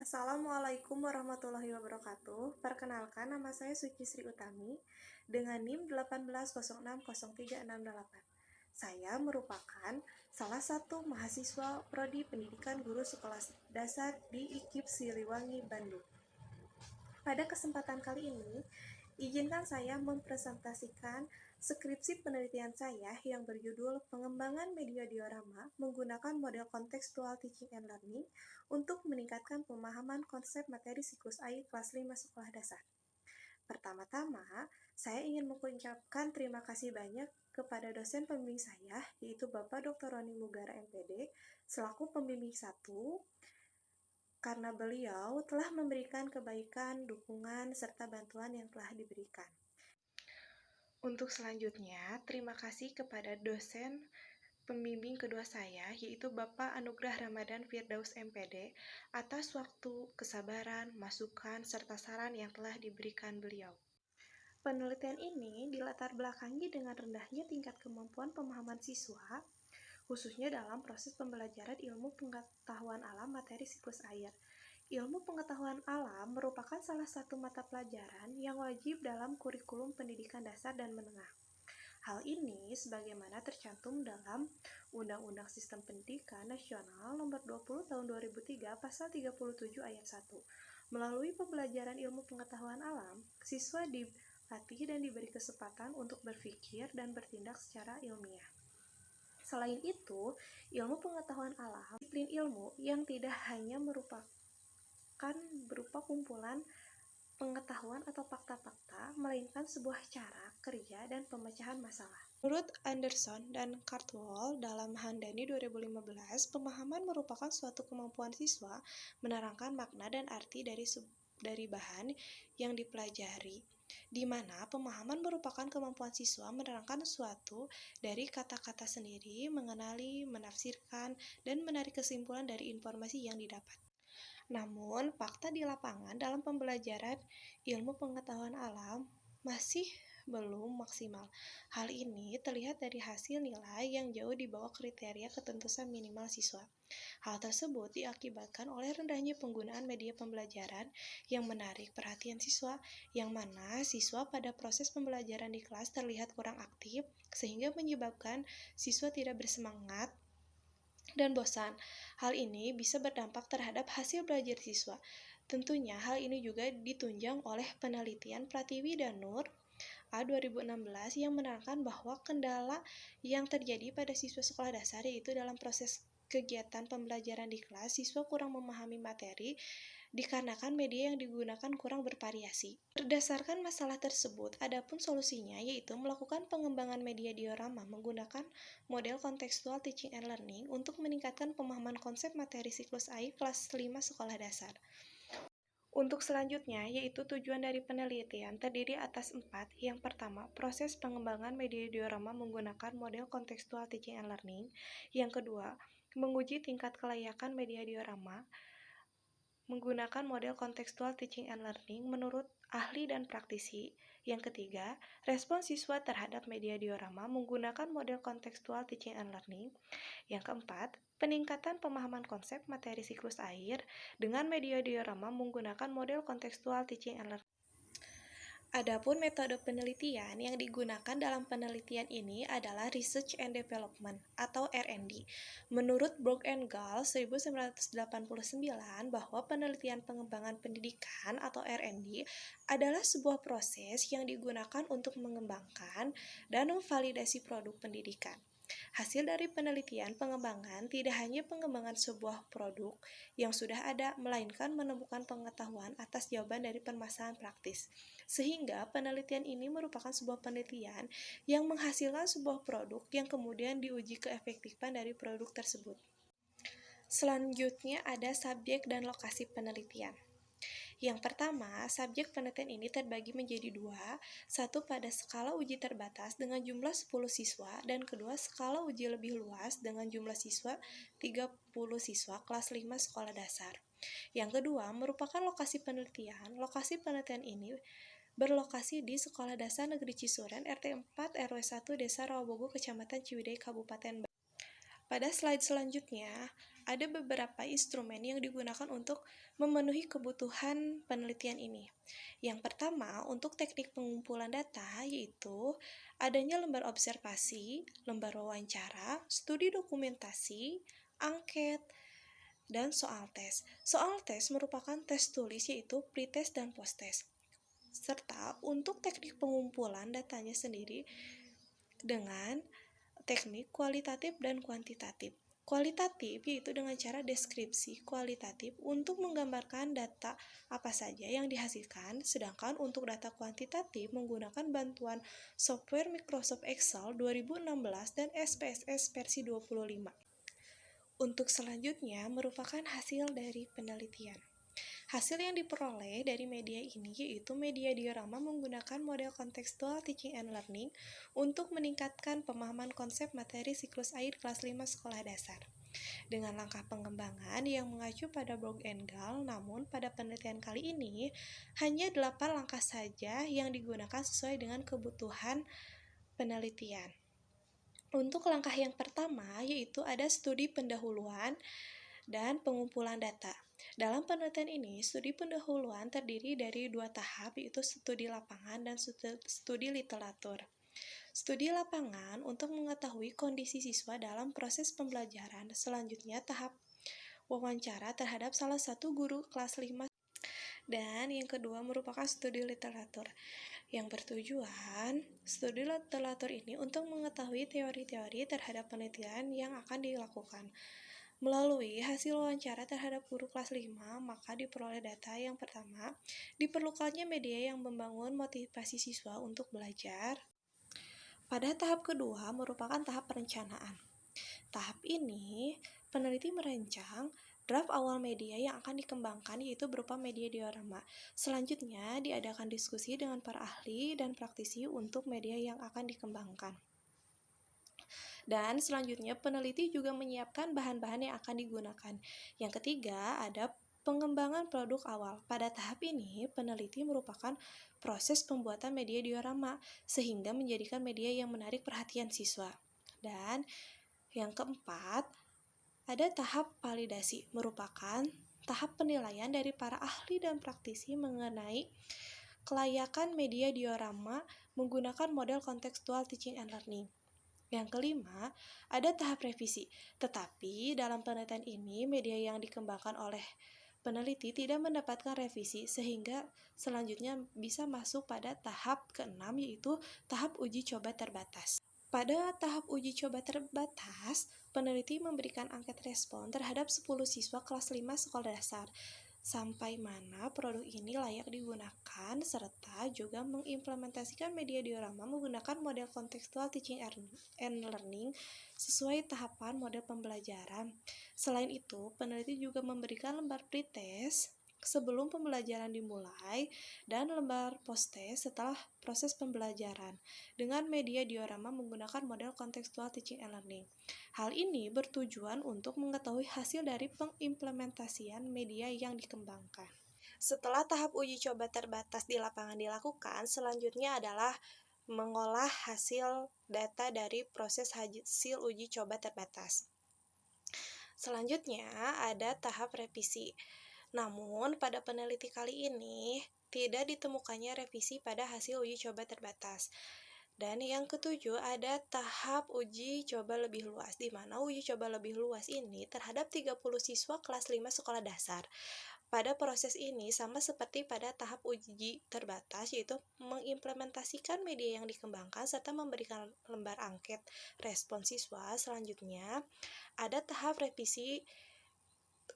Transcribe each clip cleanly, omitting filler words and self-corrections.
Assalamualaikum warahmatullahi wabarakatuh. Perkenalkan, nama saya Suci Sri Utami dengan NIM 180603668. Saya merupakan salah satu mahasiswa Prodi Pendidikan Guru Sekolah Dasar di IKIP Siliwangi, Bandung. Pada kesempatan kali ini, izinkan saya mempresentasikan skripsi penelitian saya yang berjudul Pengembangan Media Diorama menggunakan model kontekstual teaching and learning untuk meningkatkan pemahaman konsep materi siklus AI kelas 5 sekolah dasar. Pertama-tama, saya ingin mengucapkan terima kasih banyak kepada dosen pembimbing saya, yaitu Bapak Dr. Roni Mugara MPD, selaku pembimbing 1, karena beliau telah memberikan kebaikan, dukungan, serta bantuan yang telah diberikan. Untuk selanjutnya, terima kasih kepada dosen pembimbing kedua saya, yaitu Bapak Anugrah Ramadan Firdaus MPD, atas waktu, kesabaran, masukan, serta saran yang telah diberikan beliau. Penelitian ini dilatar belakangi dengan rendahnya tingkat kemampuan pemahaman siswa, khususnya dalam proses pembelajaran ilmu pengetahuan alam materi siklus air. Ilmu pengetahuan alam merupakan salah satu mata pelajaran yang wajib dalam kurikulum pendidikan dasar dan menengah. Hal ini sebagaimana tercantum dalam Undang-Undang Sistem Pendidikan Nasional Nomor 20 Tahun 2003 Pasal 37 Ayat 1. Melalui pembelajaran ilmu pengetahuan alam, siswa dilatih dan diberi kesempatan untuk berpikir dan bertindak secara ilmiah. Selain itu, ilmu pengetahuan alam, disiplin ilmu yang tidak hanya berupa kumpulan pengetahuan atau fakta-fakta, melainkan sebuah cara kerja dan pemecahan masalah. Menurut Anderson dan Cardwell dalam Handani 2015, pemahaman merupakan suatu kemampuan siswa menerangkan makna dan arti dari bahan yang dipelajari, di mana pemahaman merupakan kemampuan siswa menerangkan sesuatu dari kata-kata sendiri, mengenali, menafsirkan, dan menarik kesimpulan dari informasi yang didapat. Namun, fakta di lapangan dalam pembelajaran ilmu pengetahuan alam masih belum maksimal. Hal ini terlihat dari hasil nilai yang jauh di bawah kriteria ketentuan minimal siswa. Hal tersebut diakibatkan oleh rendahnya penggunaan media pembelajaran yang menarik perhatian siswa, yang mana siswa pada proses pembelajaran di kelas terlihat kurang aktif, sehingga menyebabkan siswa tidak bersemangat dan bosan. Hal ini bisa berdampak terhadap hasil belajar siswa. Tentunya hal ini juga ditunjang oleh penelitian Pratiwi dan Nur A 2016 yang menerangkan bahwa kendala yang terjadi pada siswa sekolah dasar yaitu dalam proses kegiatan pembelajaran di kelas, siswa kurang memahami materi dikarenakan media yang digunakan kurang bervariasi. Berdasarkan masalah tersebut, adapun solusinya yaitu melakukan pengembangan media diorama menggunakan model kontekstual teaching and learning untuk meningkatkan pemahaman konsep materi siklus AI kelas 5 sekolah dasar. Untuk selanjutnya, yaitu tujuan dari penelitian terdiri atas 4. Yang pertama, proses pengembangan media diorama menggunakan model kontekstual teaching and learning. Yang kedua, menguji tingkat kelayakan media diorama menggunakan model kontekstual teaching and learning menurut ahli dan praktisi. Yang ketiga, respon siswa terhadap media diorama menggunakan model kontekstual teaching and learning. Yang keempat, peningkatan pemahaman konsep materi siklus air dengan media diorama menggunakan model kontekstual teaching and learning. Adapun metode penelitian yang digunakan dalam penelitian ini adalah Research and Development atau R&D. Menurut Brook and Gall 1989 bahwa penelitian pengembangan pendidikan atau R&D adalah sebuah proses yang digunakan untuk mengembangkan dan memvalidasi produk pendidikan. Hasil dari penelitian pengembangan tidak hanya pengembangan sebuah produk yang sudah ada, melainkan menemukan pengetahuan atas jawaban dari permasalahan praktis. Sehingga penelitian ini merupakan sebuah penelitian yang menghasilkan sebuah produk yang kemudian diuji keefektifan dari produk tersebut. Selanjutnya ada subjek dan lokasi penelitian. Yang pertama, subjek penelitian ini terbagi menjadi 2, satu pada skala uji terbatas dengan jumlah 10 siswa, dan kedua skala uji lebih luas dengan jumlah siswa 30 siswa kelas 5 sekolah dasar. Yang kedua, merupakan lokasi penelitian. Lokasi penelitian ini berlokasi di Sekolah Dasar Negeri Cisuren, RT 4 RW 1 Desa Rawabogo, Kecamatan Ciwidey, Kabupaten Bandung. Pada slide selanjutnya, ada beberapa instrumen yang digunakan untuk memenuhi kebutuhan penelitian ini. Yang pertama, untuk teknik pengumpulan data, yaitu adanya lembar observasi, lembar wawancara, studi dokumentasi, angket, dan soal tes. Soal tes merupakan tes tulis, yaitu pretest dan posttest. Serta untuk teknik pengumpulan datanya sendiri dengan teknik kualitatif dan kuantitatif. Kualitatif yaitu dengan cara deskripsi kualitatif untuk menggambarkan data apa saja yang dihasilkan, sedangkan untuk data kuantitatif menggunakan bantuan software Microsoft Excel 2016 dan SPSS versi 25. Untuk selanjutnya merupakan hasil dari penelitian. Hasil yang diperoleh dari media ini yaitu media diorama menggunakan model kontekstual teaching and learning untuk meningkatkan pemahaman konsep materi siklus air kelas 5 sekolah dasar. Dengan langkah pengembangan yang mengacu pada Borg and Gall, namun pada penelitian kali ini hanya 8 langkah saja yang digunakan sesuai dengan kebutuhan penelitian. Untuk langkah yang pertama yaitu ada studi pendahuluan dan pengumpulan data. Dalam penelitian ini, studi pendahuluan terdiri dari 2 tahap, yaitu studi lapangan dan studi literatur. Studi lapangan untuk mengetahui kondisi siswa dalam proses pembelajaran. Selanjutnya, tahap wawancara terhadap salah satu guru kelas 5. Dan yang kedua merupakan studi literatur. Yang bertujuan, studi literatur ini untuk mengetahui teori-teori terhadap penelitian yang akan dilakukan. Melalui hasil wawancara terhadap guru kelas 5, maka diperoleh data yang pertama, diperlukannya media yang membangun motivasi siswa untuk belajar. Pada tahap kedua merupakan tahap perencanaan. Tahap ini, peneliti merancang draft awal media yang akan dikembangkan yaitu berupa media diorama. Selanjutnya, diadakan diskusi dengan para ahli dan praktisi untuk media yang akan dikembangkan. Dan selanjutnya peneliti juga menyiapkan bahan-bahan yang akan digunakan. Yang ketiga ada pengembangan produk awal. Pada tahap ini peneliti merupakan proses pembuatan media diorama sehingga menjadikan media yang menarik perhatian siswa. Dan yang keempat ada tahap validasi, merupakan tahap penilaian dari para ahli dan praktisi mengenai kelayakan media diorama menggunakan model kontekstual teaching and learning. Yang kelima, ada tahap revisi. Tetapi dalam penelitian ini, media yang dikembangkan oleh peneliti tidak mendapatkan revisi sehingga selanjutnya bisa masuk pada tahap keenam yaitu tahap uji coba terbatas. Pada tahap uji coba terbatas, peneliti memberikan angket respon terhadap 10 siswa kelas 5 sekolah dasar. Sampai mana produk ini layak digunakan, serta juga mengimplementasikan media diorama menggunakan model kontekstual teaching and learning sesuai tahapan model pembelajaran. Selain itu, peneliti juga memberikan lembar pretest sebelum pembelajaran dimulai dan lembar posttest setelah proses pembelajaran dengan media diorama menggunakan model kontekstual teaching and learning. Hal ini bertujuan untuk mengetahui hasil dari pengimplementasian media yang dikembangkan. Setelah tahap uji coba terbatas di lapangan dilakukan, selanjutnya adalah mengolah hasil data dari proses hasil uji coba terbatas. Selanjutnya ada tahap revisi. Namun, pada peneliti kali ini tidak ditemukannya revisi pada hasil uji coba terbatas. Dan yang ketujuh ada tahap uji coba lebih luas, di mana uji coba lebih luas ini terhadap 30 siswa kelas 5 sekolah dasar. Pada proses ini sama seperti pada tahap uji terbatas, yaitu mengimplementasikan media yang dikembangkan serta memberikan lembar angket respon siswa. Selanjutnya ada tahap revisi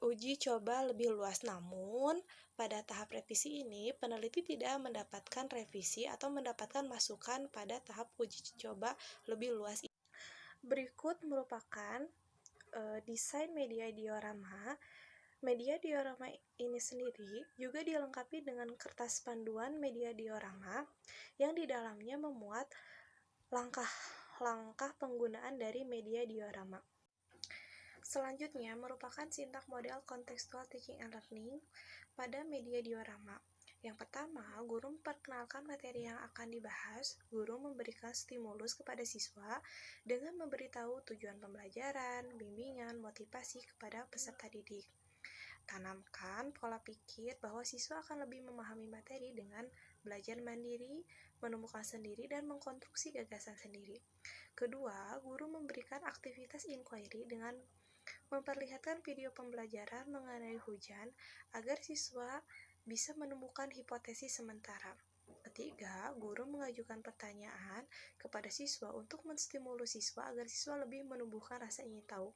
uji coba lebih luas, namun pada tahap revisi ini peneliti tidak mendapatkan revisi atau mendapatkan masukan pada tahap uji coba lebih luas. Berikut merupakan desain media diorama. Media diorama ini sendiri juga dilengkapi dengan kertas panduan media diorama yang di dalamnya memuat langkah-langkah penggunaan dari media diorama. Selanjutnya merupakan sintak model kontekstual teaching and learning pada media diorama. Yang pertama, guru memperkenalkan materi yang akan dibahas. Guru memberikan stimulus kepada siswa dengan memberitahu tujuan pembelajaran, bimbingan, motivasi kepada peserta didik. Tanamkan pola pikir bahwa siswa akan lebih memahami materi dengan belajar mandiri, menemukan sendiri, dan mengkonstruksi gagasan sendiri. Kedua, guru memberikan aktivitas inquiry dengan memperlihatkan video pembelajaran mengenai hujan agar siswa bisa menemukan hipotesis sementara. Ketiga, guru mengajukan pertanyaan kepada siswa untuk menstimulus siswa agar siswa lebih menumbuhkan rasa ingin tahu.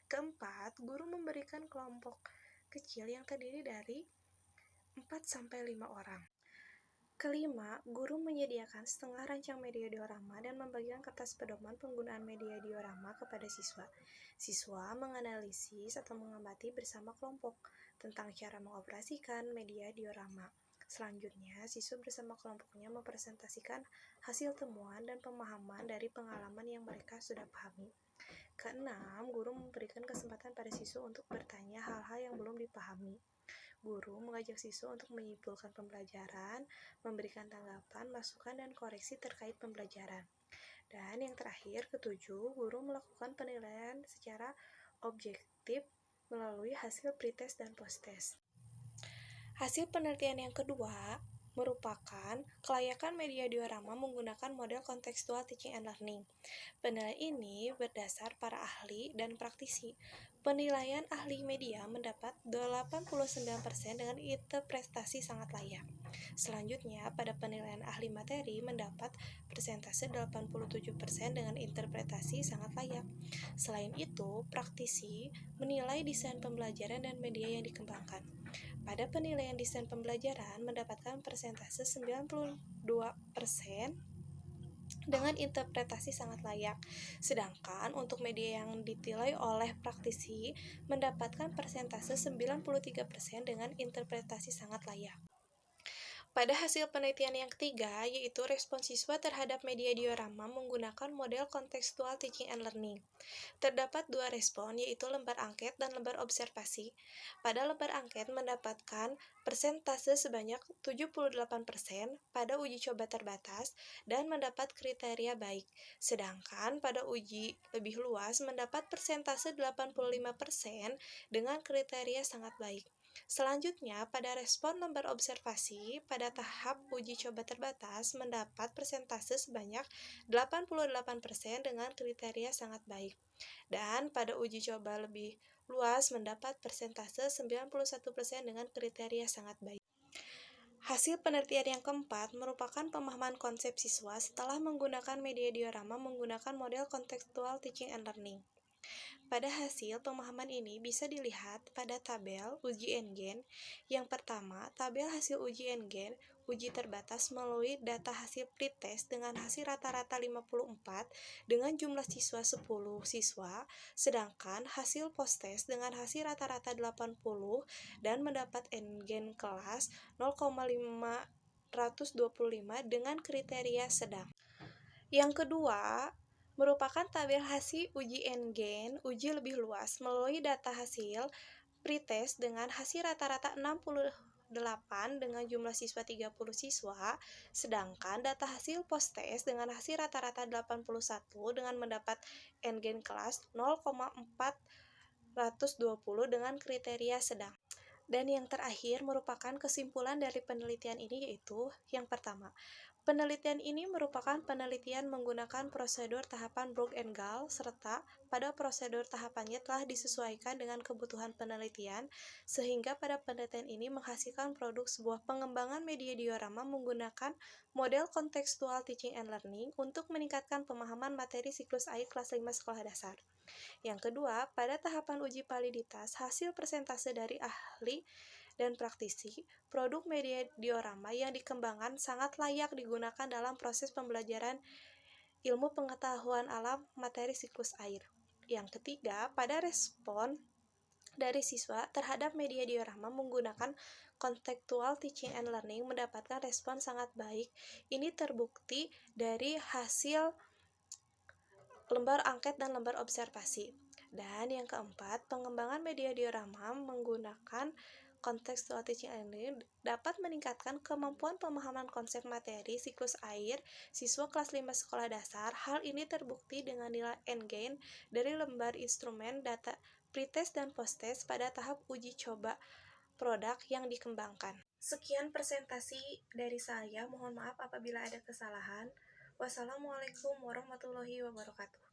Keempat, guru memberikan kelompok kecil yang terdiri dari 4-5 orang. Kelima, guru menyediakan setengah rancang media diorama dan membagikan kertas pedoman penggunaan media diorama kepada siswa. Siswa menganalisis atau mengamati bersama kelompok tentang cara mengoperasikan media diorama. Selanjutnya, siswa bersama kelompoknya mempresentasikan hasil temuan dan pemahaman dari pengalaman yang mereka sudah pahami. Keenam, guru memberikan kesempatan pada siswa untuk bertanya hal-hal yang belum dipahami. Guru mengajak siswa untuk menyimpulkan pembelajaran, memberikan tanggapan, masukan, dan koreksi terkait pembelajaran. Dan yang terakhir, ketujuh, guru melakukan penilaian secara objektif melalui hasil pretest dan posttest. Hasil penelitian yang kedua merupakan kelayakan media diorama menggunakan model kontekstual teaching and learning. Penilaian ini berdasar para ahli dan praktisi. Penilaian ahli media mendapat 89% dengan interpretasi sangat layak. Selanjutnya, pada penilaian ahli materi mendapat persentase 87% dengan interpretasi sangat layak. Selain itu, praktisi menilai desain pembelajaran dan media yang dikembangkan. Pada penilaian desain pembelajaran mendapatkan persentase 92% dengan interpretasi sangat layak. Sedangkan untuk media yang ditilai oleh praktisi mendapatkan persentase 93% dengan interpretasi sangat layak. Pada hasil penelitian yang ketiga, yaitu respon siswa terhadap media diorama menggunakan model kontekstual teaching and learning. Terdapat dua respon, yaitu lembar angket dan lembar observasi. Pada lembar angket mendapatkan persentase sebanyak 78% pada uji coba terbatas dan mendapat kriteria baik. Sedangkan pada uji lebih luas mendapat persentase 85% dengan kriteria sangat baik. Selanjutnya, pada respon lembar observasi, pada tahap uji coba terbatas mendapat persentase sebanyak 88% dengan kriteria sangat baik. Dan pada uji coba lebih luas mendapat persentase 91% dengan kriteria sangat baik. Hasil penelitian yang keempat merupakan pemahaman konsep siswa setelah menggunakan media diorama menggunakan model kontekstual teaching and learning. Pada hasil pemahaman ini bisa dilihat pada tabel uji N-Gen. Yang pertama, tabel hasil uji N-Gen, uji terbatas melalui data hasil pretest dengan hasil rata-rata 54 dengan jumlah siswa 10 siswa, sedangkan hasil posttest dengan hasil rata-rata 80 dan mendapat N-Gen kelas 0,525 dengan kriteria sedang. Yang kedua, merupakan tabel hasil uji N-Gen, uji lebih luas melalui data hasil pretest dengan hasil rata-rata 68 dengan jumlah siswa 30 siswa, sedangkan data hasil posttest dengan hasil rata-rata 81 dengan mendapat N-Gen kelas 0,420 dengan kriteria sedang. Dan yang terakhir merupakan kesimpulan dari penelitian ini, yaitu yang pertama, penelitian ini merupakan penelitian menggunakan prosedur tahapan Brook and Gall, serta pada prosedur tahapannya telah disesuaikan dengan kebutuhan penelitian, sehingga pada penelitian ini menghasilkan produk sebuah pengembangan media diorama menggunakan model kontekstual teaching and learning untuk meningkatkan pemahaman materi siklus air kelas 5 sekolah dasar. Yang kedua, pada tahapan uji validitas, hasil persentase dari ahli dan praktisi, produk media diorama yang dikembangkan sangat layak digunakan dalam proses pembelajaran ilmu pengetahuan alam materi siklus air. Yang ketiga, pada respon dari siswa terhadap media diorama menggunakan kontekstual teaching and learning mendapatkan respon sangat baik. Ini terbukti dari hasil lembar angket dan lembar observasi. Dan yang keempat, pengembangan media diorama menggunakan Contextual teaching and learning dapat meningkatkan kemampuan pemahaman konsep materi siklus air siswa kelas 5 sekolah dasar. Hal ini terbukti dengan nilai N-gain dari lembar instrumen data pretest dan posttest pada tahap uji coba produk yang dikembangkan. Sekian presentasi dari saya, mohon maaf apabila ada kesalahan. Wassalamualaikum warahmatullahi wabarakatuh.